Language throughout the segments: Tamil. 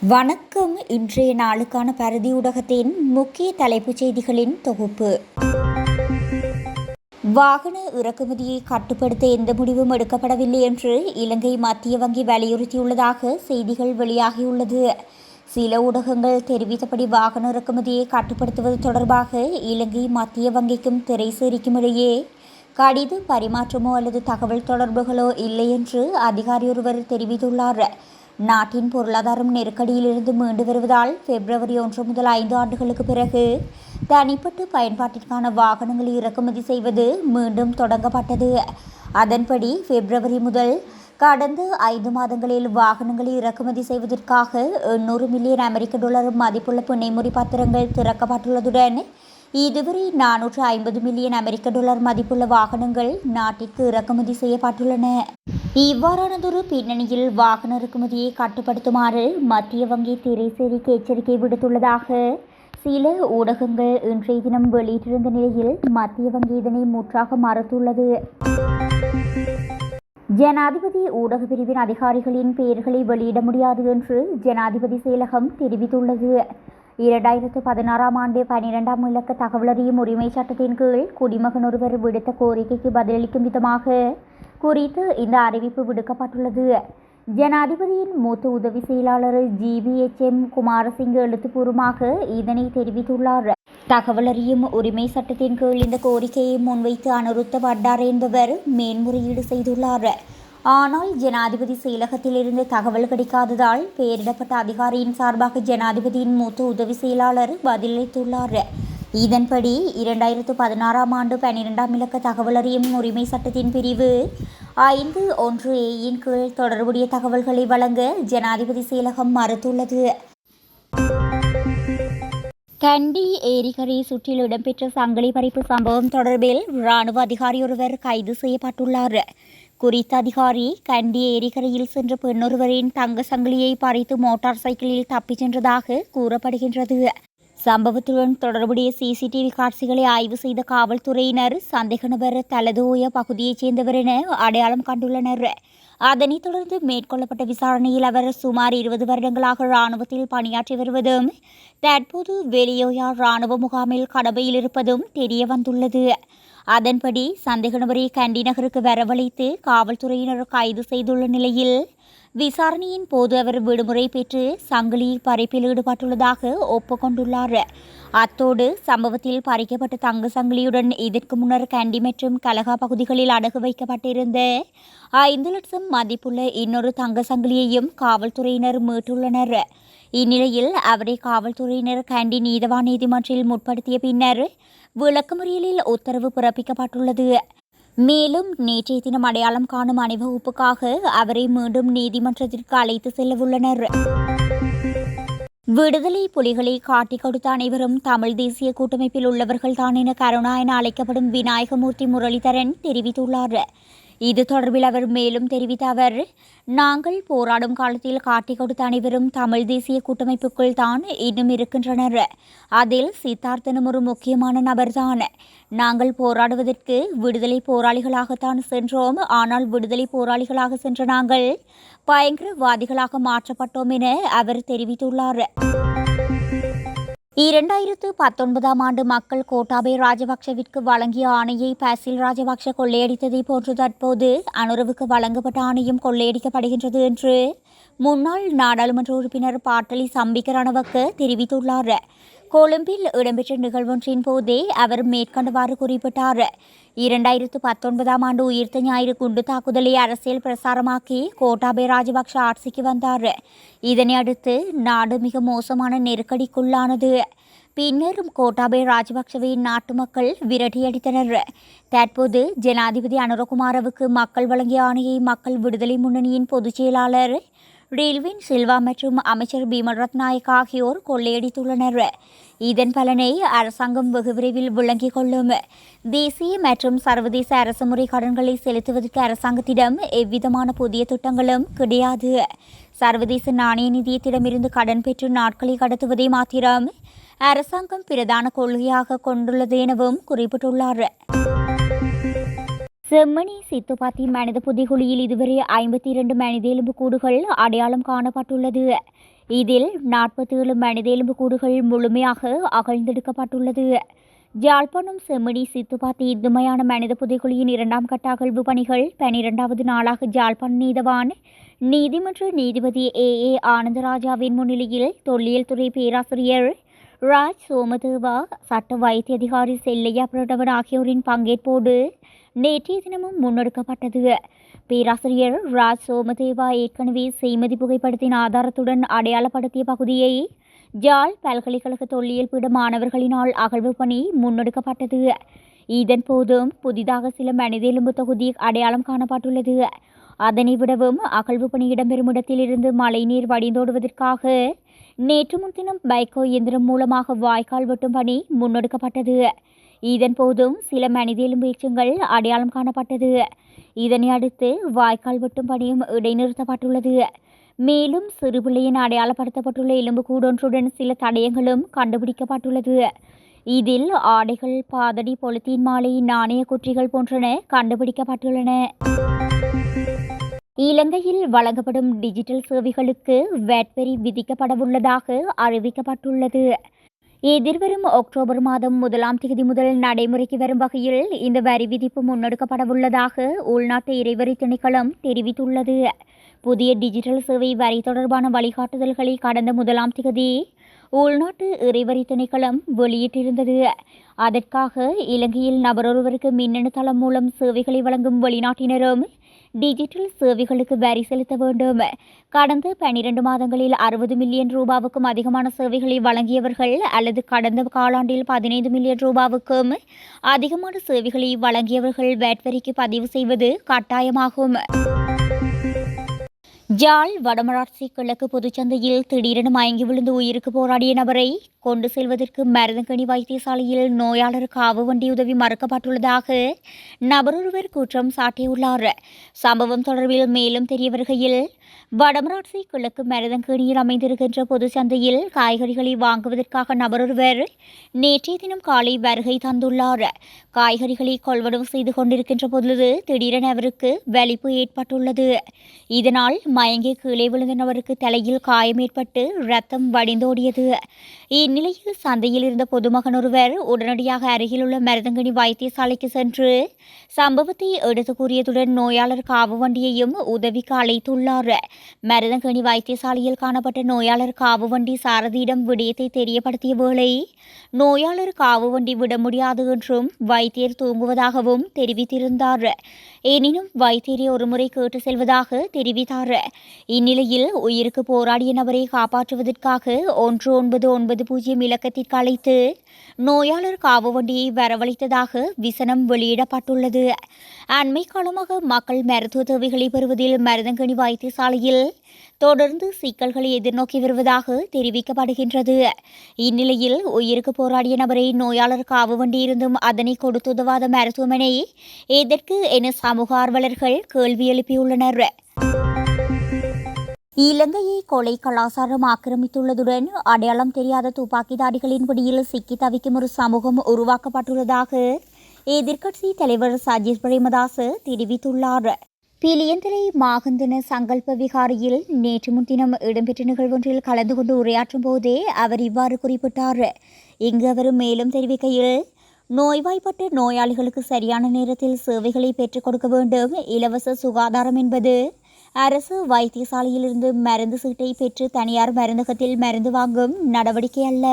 வணக்கம். இன்றைய நாளுக்கான பரதி ஊடகத்தின் முக்கிய தலைப்புச் செய்திகளின் தொகுப்பு. வாகன இறக்குமதியை கட்டுப்படுத்த எந்த முடிவும் எடுக்கப்படவில்லை என்று இலங்கை மத்திய வங்கி வலியுறுத்தியுள்ளதாக செய்திகள் வெளியாகியுள்ளது. சில ஊடகங்கள் தெரிவித்தபடி வாகன இறக்குமதியை கட்டுப்படுத்துவது தொடர்பாக இலங்கை மத்திய வங்கிக்கும் திரைசேரிக்கும் இடையே கடித பரிமாற்றமோ அல்லது தகவல் தொடர்புகளோ இல்லை என்று அதிகாரி ஒருவர் தெரிவித்துள்ளார். நாட்டின் பொருளாதாரம் நெருக்கடியிலிருந்து மீண்டு வருவதால் பிப்ரவரி 1 முதல் 5 ஆண்டுகளுக்கு பிறகு தனிப்பட்ட பயன்பாட்டிற்கான வாகனங்களை இறக்குமதி செய்வது மீண்டும் தொடங்கப்பட்டது. அதன்படி பிப்ரவரி முதல் கடந்த 5 மாதங்களில் வாகனங்களை இறக்குமதி செய்வதற்காக $800 மில்லியன் மதிப்புள்ள பிணைமுறி பத்திரங்கள் திறக்கப்பட்டுள்ளதுடன் இதுவரை $450 மில்லியன் மதிப்புள்ள வாகனங்கள் நாட்டிற்கு இறக்குமதி செய்யப்பட்டுள்ளன. இவ்வாறானதொரு பின்னணியில் வாகன இறக்குமதியை கட்டுப்படுத்துமாறு மத்திய வங்கி திரைசேரிக்கு எச்சரிக்கை விடுத்துள்ளதாக சில ஊடகங்கள் இன்றைய தினம் வெளியிட்டிருந்த நிலையில் மத்திய வங்கி இதனை முற்றாக மறுத்துள்ளது. ஜனாதிபதி ஊடக பிரிவின் அதிகாரிகளின் பெயர்களை வெளியிட முடியாது என்று ஜனாதிபதி செயலகம் தெரிவித்துள்ளது. 2016ஆம் ஆண்டு 12ஆம் இலக்க தகவலறியும் உரிமை சட்டத்தின் கீழ் குடிமகன் ஒருவர் விடுத்த கோரிக்கைக்கு பதிலளிக்கும் விதமாக குறித்து இந்த அறிவிப்பு விடுக்கப்பட்டுள்ளது. ஜனாதிபதியின் மூத்த உதவி செயலாளர் GBHM குமாரசிங்க எழுத்துப்பூர்வமாக இதனை தெரிவித்துள்ளார். தகவலறியும் உரிமை சட்டத்தின் கீழ் இந்த கோரிக்கையை முன்வைத்து அனுருத்த பண்டார் என்பவர் மேன்முறையீடு செய்துள்ளார். ஆனால் ஜனாதிபதி செயலகத்திலிருந்து தகவல் கிடைக்காததால் பெயரிடப்பட்ட அதிகாரியின் சார்பாக ஜனாதிபதியின் மூத்த உதவி செயலாளர் பதிலளித்துள்ளார். இதன்படி 2016ஆம் ஆண்டு 12ஆம் இலக்க தகவலறியும் உரிமை சட்டத்தின் பிரிவு 5(1)(a)யின் கீழ் தொடர்புடைய தகவல்களை வழங்க ஜனாதிபதி செயலகம் மறுத்துள்ளது. கண்டி ஏரிக்கரை சுற்றில் இடம்பெற்ற சங்கிலி பறிப்பு சம்பவம் தொடர்பில் இராணுவ அதிகாரியொருவர் கைது செய்யப்பட்டுள்ளார். குறித்த அதிகாரி கண்டி ஏரிக்கரையில் சென்ற பெண்ணொருவரின் தங்க சங்கிலியை பறித்து மோட்டார் சைக்கிளில் தப்பிச் சென்றதாக கூறப்படுகின்றது. சம்பவத்துடன் தொடர்புடைய CCTV காட்சிகளை ஆய்வு செய்த காவல்துறையினர் சந்தேக நபர் தலதோய பகுதியைச் சேர்ந்தவர் என அடையாளம் கண்டுள்ளனர். அதனைத் தொடர்ந்து மேற்கொள்ளப்பட்ட விசாரணையில் அவர் சுமார் 20 வருடங்களாக இராணுவத்தில் பணியாற்றி வருவதும் தற்போது வெளியோயா இராணுவ முகாமில் கடமையில் இருப்பதும் தெரிய வந்துள்ளது. அதன்படி சந்தேக நபரை கண்டி நகருக்கு வரவழைத்து காவல்துறையினர் கைது செய்துள்ள நிலையில் விசாரணையின் போது அவர் விடுமுறை பெற்று சங்கிலி பறிப்பில் ஈடுபட்டுள்ளதாக ஒப்புக்கொண்டுள்ளார். அத்தோடு சம்பவத்தில் பறிக்கப்பட்ட தங்க சங்கிலியுடன் இதற்கு முன்னர் கண்டி மற்றும் கலகா பகுதிகளில் அடகு வைக்கப்பட்டிருந்த 5 லட்சம் மதிப்புள்ள இன்னொரு தங்க சங்கிலியையும் காவல்துறையினர் மீட்டுள்ளனர். இந்நிலையில் அவரை காவல்துறையினர் கண்டி நீதவான் நீதிமன்றில் முற்படுத்திய பின்னர் விளக்கமறியலில் உத்தரவு பிறப்பிக்கப்பட்டுள்ளது. மேலும் நேற்றைய தினம் அடையாளம் காணும் அணிவகுப்புக்காக அவரை மீண்டும் நீதிமன்றத்திற்கு அழைத்து செல்லவுள்ளனர். விடுதலை புலிகளை காட்டிக் கொடுத்த அனைவரும் தமிழ் தேசிய கூட்டமைப்பில் உள்ளவர்கள்தான் என கருணா என அழைக்கப்படும் விநாயகமூர்த்தி முரளிதரன் தெரிவித்துள்ளார். இது தொடர்பில் அவர் மேலும் தெரிவித்த அவர், நாங்கள் போராடும் காலத்தில் காட்டிக் கொடுத்த அனைவரும் தமிழ் தேசிய கூட்டமைப்புக்குள் தான் இன்னும் இருக்கின்றனர். அதில் சித்தார்த்தனும் ஒரு முக்கியமான நபர்தான். நாங்கள் போராடுவதற்கு விடுதலை போராளிகளாகத்தான் சென்றோம். ஆனால் விடுதலை போராளிகளாக சென்ற நாங்கள் பயங்கரவாதிகளாக மாற்றப்பட்டோம் என அவர் தெரிவித்துள்ளார். 2019ஆம் ஆண்டு மக்கள் கோட்டாபய ராஜபக்ஷவிற்கு வழங்கிய ஆணையை பாசில் ராஜபக்ஷ கொள்ளையடித்ததை போன்று தற்போது அனுரவுக்கு வழங்கப்பட்ட ஆணையும் கொள்ளையடிக்கப்படுகின்றது என்று முன்னாள் நாடாளுமன்ற உறுப்பினர் பாட்டலி சம்பிக்க ரணவக்க தெரிவித்துள்ளார். கொழும்பில் இடம்பெற்ற நிகழ்வொன்றின் போதே அவர் மேற்கண்டவாறு குறிப்பிட்டார். 2019ஆம் ஆண்டு உயிர்த்த ஞாயிறு குண்டு தாக்குதலை அரசியல் பிரசாரமாக்கி கோட்டாபய ராஜபக்ஷ ஆட்சிக்கு வந்தார். இதனை அடுத்து நாடு மிக மோசமான நெருக்கடிக்குள்ளானது. பின்னர் கோட்டாபய ராஜபக்ஷவை நாட்டு மக்கள் விரட்டியடித்தனர். தற்போது ஜனாதிபதி அனுரகுமாரவுக்கு மக்கள் வழங்கிய ஆணையை மக்கள் விடுதலை முன்னணியின் பொதுச் செயலாளர் ரில்வின் சில்வா மற்றும் அமைச்சர் பிமல் ரத்நாயக் ஆகியோர் கொள்ளையடித்துள்ளனர். இதன் பலனை அரசாங்கம் வெகு விரைவில் விளங்கிக் கொள்ளும். தேசிய மற்றும் சர்வதேச அரசுமுறை கடன்களை செலுத்துவதற்கு அரசாங்கத்திடம் எவ்விதமான புதிய திட்டங்களும் கிடையாது. சர்வதேச நாணய நிதியத்திடமிருந்து கடன் பெற்று நாட்களை கடத்துவதை மாத்திரம் அரசாங்கம் பிரதான கொள்கையாக கொண்டுள்ளது எனவும் குறிப்பிட்டுள்ளார். செம்மணி சித்துப்பாத்தி மனித புதைகுழியில் இதுவரை 52 மனித எலும்புக்கூடுகள் அடையாளம் காணப்பட்டுள்ளது. இதில் 47 மனித எலும்புக்கூடுகள் முழுமையாக அகழ்ந்தெடுக்கப்பட்டுள்ளது. யாழ்ப்பாணம் செம்மணி சித்துப்பாத்தி இந்துமையான மனித புதைக்குழியின் 2ஆம் கட்ட அகழ்வு பணிகள் 12வது நாளாக யாழ்ப்பாண நீதவான் நீதிமன்ற நீதிபதி ஏ ஆனந்தராஜாவின் முன்னிலையில் தொல்லியல் துறை பேராசிரியர் ராஜ் சோமதேவா, சட்ட வைத்திய அதிகாரி செல்லையா பிரணவன் ஆகியோரின் பங்கேற்போடு நேற்றைய தினமும் முன்னெடுக்கப்பட்டது. பேராசிரியர் ராஜ் சோமதேவா ஏற்கனவே செய்மதி புகைப்படத்தின் ஆதாரத்துடன் அடையாளப்படுத்திய பகுதியை யாழ் பல்கலைக்கழக தொல்லியல் பீட மாணவர்களினால் அகழ்வு பணி முன்னெடுக்கப்பட்டது. இதன் போதும் புதிதாக சில மனித எலும்பு தொகுதி அடையாளம் காணப்பட்டுள்ளது. அதனை விடவும் அகழ்வு பணி இடம்பெறும் இடத்திலிருந்து மழைநீர் வடிந்தோடுவதற்காக நேற்று முன்தினம் பைக்கோ இயந்திரம் மூலமாக வாய்க்கால் வெட்டும் பணி முன்னெடுக்கப்பட்டது. இதன் போதும் சில மனித எலும்பு எச்சங்கள் அடையாளம் காணப்பட்டது. இதனை அடுத்து வாய்க்கால் வெட்டும் பணியும் இடைநிறுத்தப்பட்டுள்ளது. மேலும் சிறுபிள்ளையின் அடையாளப்படுத்தப்பட்டுள்ள எலும்பு கூடொன்றுடன் சில தடயங்களும் கண்டுபிடிக்கப்பட்டுள்ளது. இதில் ஆடைகள், பாதடி, பொலித்தீன் மாலை, நாணய குற்றிகள் போன்றன கண்டுபிடிக்கப்பட்டுள்ளன. இலங்கையில் வழங்கப்படும் டிஜிட்டல் சேவைகளுக்கு வேட் வரி விதிக்கப்படவுள்ளதாக அறிவிக்கப்பட்டுள்ளது. எதிர்வரும் அக்டோபர் மாதம் 1ஆம் தேதி முதல் நடைமுறைக்கு வரும் வகையில் இந்த வரி விதிப்பு முன்னெடுக்கப்படவுள்ளதாக உள்நாட்டு இறைவரி திணைக்களம் தெரிவித்துள்ளது. புதிய டிஜிட்டல் சேவை வரி தொடர்பான வழிகாட்டுதல்களை கடந்த 1ஆம் தேதி உள்நாட்டு இறைவரி திணைக்களம் வெளியிட்டிருந்தது. அதற்காக இலங்கையில் நபரொருவருக்கு மின்னணு தளம் மூலம் சேவைகளை வழங்கும் வெளிநாட்டினரும் டிஜிட்டல் சேவைகளுக்கு வரி செலுத்த வேண்டும். கடந்த 12 மாதங்களில் 60 மில்லியன் ரூபாவுக்கும் அதிகமான சேவைகளை வழங்கியவர்கள் அல்லது கடந்த காலாண்டில் 15 மில்லியன் ரூபாவுக்கும் அதிகமான சேவைகளை வழங்கியவர்கள் வேட் வரிக்கு பதிவு செய்வது கட்டாயமாகும். யாழ் வடமராட்சி கிழக்கு பொதுச்சந்தையில் திடீரென மயங்கி விழுந்து உயிருக்கு போராடிய நபரை கொண்டு செல்வதற்கு மருதங்கணி வைத்தியசாலையில் நோயாளர் காவு வண்டி உதவி மறுக்கப்பட்டுள்ளதாக நபரொருவர் குற்றம் சாட்டியுள்ளார். சம்பவம் தொடர்பில் மேலும் தெரிய வருகையில், வடமராட்சி கிழக்கு மருதங்கணியில் அமைந்திருக்கின்ற பொதுச்சந்தையில் காய்கறிகளை வாங்குவதற்காக நபரொருவர் நேற்றைய தினம் காலை வருகை தந்துள்ளார். காய்கறிகளை கொள்வனவு செய்து கொண்டிருக்கின்ற பொழுது திடீரென அவருக்கு வலிப்பு ஏற்பட்டுள்ளது. இதனால் மயங்கி கீழே விழுந்த நபருக்கு தலையில் காயம் ஏற்பட்டு ரத்தம் வடிந்தோடியது. இந்நிலையில் சந்தையில் இருந்த பொதுமகன் ஒருவர் உடனடியாக அருகிலுள்ள மருதங்கணி வைத்தியசாலைக்கு சென்று சம்பவத்தை எடுத்து கூறியதுடன் நோயாளர் காவு வண்டியையும் உதவிக்கு அழைத்துள்ளார். மருதங்கணி வைத்தியசாலையில் காணப்பட்ட நோயாளர் காவு வண்டி சாரதியிடம் விடயத்தை தெரியப்படுத்திய வேளை நோயாளர் காவு வண்டி விட முடியாது என்றும் வைத்தியர் தூங்குவதாகவும் தெரிவித்திருந்தார். எனினும் வைத்தியரை ஒருமுறை கேட்டு செல்வதாக தெரிவித்தார். இந்நிலையில் உயிருக்கு போராடிய நபரை காப்பாற்றுவதற்காக 1990 இலக்கத்திற்கு அழைத்து நோயாளர் காவு வண்டியை வரவழைத்ததாக விசனம் வெளியிடப்பட்டுள்ளது. அண்மை காலமாக மக்கள் மருத்துவ தேவைகளை பெறுவதில் மருதங்கணி வைத்தியசாலையில் தொடர்ந்து சிக்கல்களை எதிர்நோக்கி வருவதாக தெரிவிக்கப்படுகின்றது. இந்நிலையில் உயிருக்கு போராடிய நபரை நோயாளர் காவு வண்டியிருந்தும் அதனை கொடுத்துதவாத மருத்துவமனை எதற்கு என சமூக ஆர்வலர்கள் கேள்வி எழுப்பியுள்ளனர். இலங்கையை கொலை கலாசாரம் ஆக்கிரமித்துள்ளதுடன் அடையாளம் தெரியாத துப்பாக்கிதாரிகளின் பிடியில் சிக்கி தவிக்கும் ஒரு சமூகம் உருவாக்கப்பட்டுள்ளதாக எதிர்க்கட்சி தலைவர் சஜித் பிரேமதாச தெரிவித்துள்ளார். பிலியந்தரை மாகந்தன சங்கல்ப விகாரியில் நேற்று முன்தினம் இடம்பெற்ற நிகழ்வொன்றில் கலந்து கொண்டு உரையாற்றும் போதே அவர் இவ்வாறு குறிப்பிட்டார். இங்கு அவர் மேலும் தெரிவிக்கையில், நோய்வாய்ப்பட்ட நோயாளிகளுக்கு சரியான நேரத்தில் சேவைகளை பெற்றுக் கொடுக்க வேண்டும். இலவச சுகாதாரம் என்பது அரசு வைத்தியசாலையிலிருந்து மருந்து சீட்டை பெற்று தனியார் மருந்தகத்தில் மருந்து வாங்கும் நடவடிக்கை அல்ல.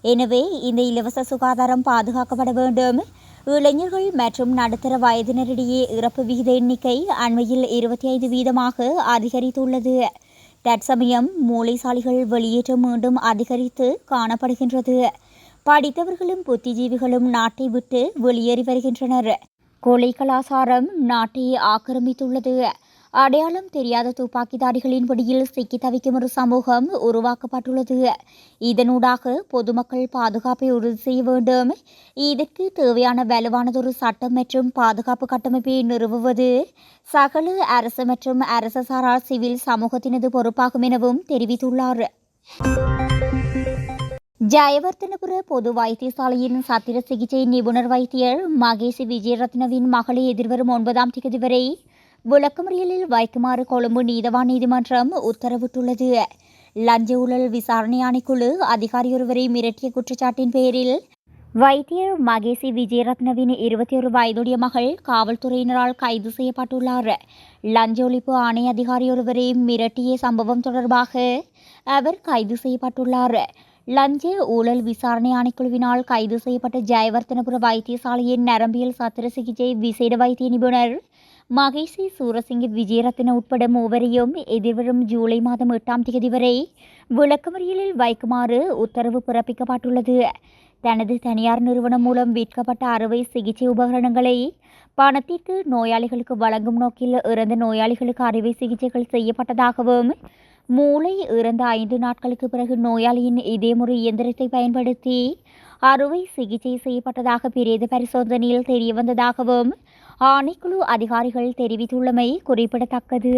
எனவே இந்த இலவச சுகாதாரம் பாதுகாக்கப்பட வேண்டும். இளைஞர்கள் மற்றும் நடுத்தர வயதினரிடையே இறப்பு விகித எண்ணிக்கை அண்மையில் 25% அதிகரித்துள்ளது. தற்சமயம் மூளைசாலிகள் வெளியேற்றம் மீண்டும் அதிகரித்து காணப்படுகின்றது. படித்தவர்களும் புத்திஜீவிகளும் நாட்டை விட்டு வெளியேறி வருகின்றனர். கொலை கலாசாரம் நாட்டை ஆக்கிரமித்துள்ளது. அடையாளம் தெரியாத துப்பாக்கிதாரிகளின் பிடியில் சிக்கி தவிக்கும் ஒரு சமூகம் உருவாக்கப்பட்டுள்ளது. இதனூடாக பொதுமக்கள் பாதுகாப்பை உறுதி செய்ய வேண்டும். இதற்கு தேவையான வலுவானதொரு சட்டம் மற்றும் பாதுகாப்பு கட்டமைப்பை நிறுவுவது சகல அரசு மற்றும் அரசு சாரா சிவில் சமூகத்தினது பொறுப்பாகும் எனவும் தெரிவித்துள்ளார். ஜயவர்தனபுர பொது வைத்தியசாலையின் சத்திர சிகிச்சை நிபுணர் வைத்தியர் மகேஷ் விஜயரத்னவின் மகளை எதிர்வரும் 9ஆம் தேதி வரை விளக்கமறியலில் வைக்குமாறு கொழும்பு நீதவான் நீதிமன்றம் உத்தரவிட்டுள்ளது. லஞ்ச ஊழல் விசாரணை ஆணைக்குழு அதிகாரியொருவரை மிரட்டிய குற்றச்சாட்டின் பேரில் வைத்தியர் மகேசி விஜயரத்னவின் 21 வயதுடைய மகள் காவல்துறையினரால் கைது செய்யப்பட்டுள்ளார். லஞ்ச ஒழிப்பு ஆணைய அதிகாரியொருவரை மிரட்டிய சம்பவம் தொடர்பாக அவர் கைது செய்யப்பட்டுள்ளார். லஞ்ச ஊழல் விசாரணை ஆணைக்குழுவினால் கைது செய்யப்பட்ட ஜெயவர்த்தனபுர வைத்தியசாலையின் நரம்பியல் சத்திர சிகிச்சை விசேட வைத்திய நிபுணர் மகேசி சூரசிங்க விஜயரத்ன உட்பட மூவரையும் எதிர்வரும் ஜூலை மாதம் 8ஆம் தேதி வரை விளக்கமறியலில் வைக்குமாறு உத்தரவு பிறப்பிக்கப்பட்டுள்ளது. தனது தனியார் நிறுவனம் மூலம் விற்கப்பட்ட அறுவை சிகிச்சை உபகரணங்களை பணத்திற்கு நோயாளிகளுக்கு வழங்கும் நோக்கில் இறந்த நோயாளிகளுக்கு அறுவை சிகிச்சைகள் செய்யப்பட்டதாகவும், மூளை இறந்த 5 நாட்களுக்கு பிறகு நோயாளியின் இதயமுறை இயந்திரத்தை பயன்படுத்தி அறுவை சிகிச்சை செய்யப்பட்டதாக பிரேத பரிசோதனையில் தெரியவந்ததாகவும் ஆணைக்குழு அதிகாரிகள் தெரிவித்துள்ளமை குறிப்பிடத்தக்கது.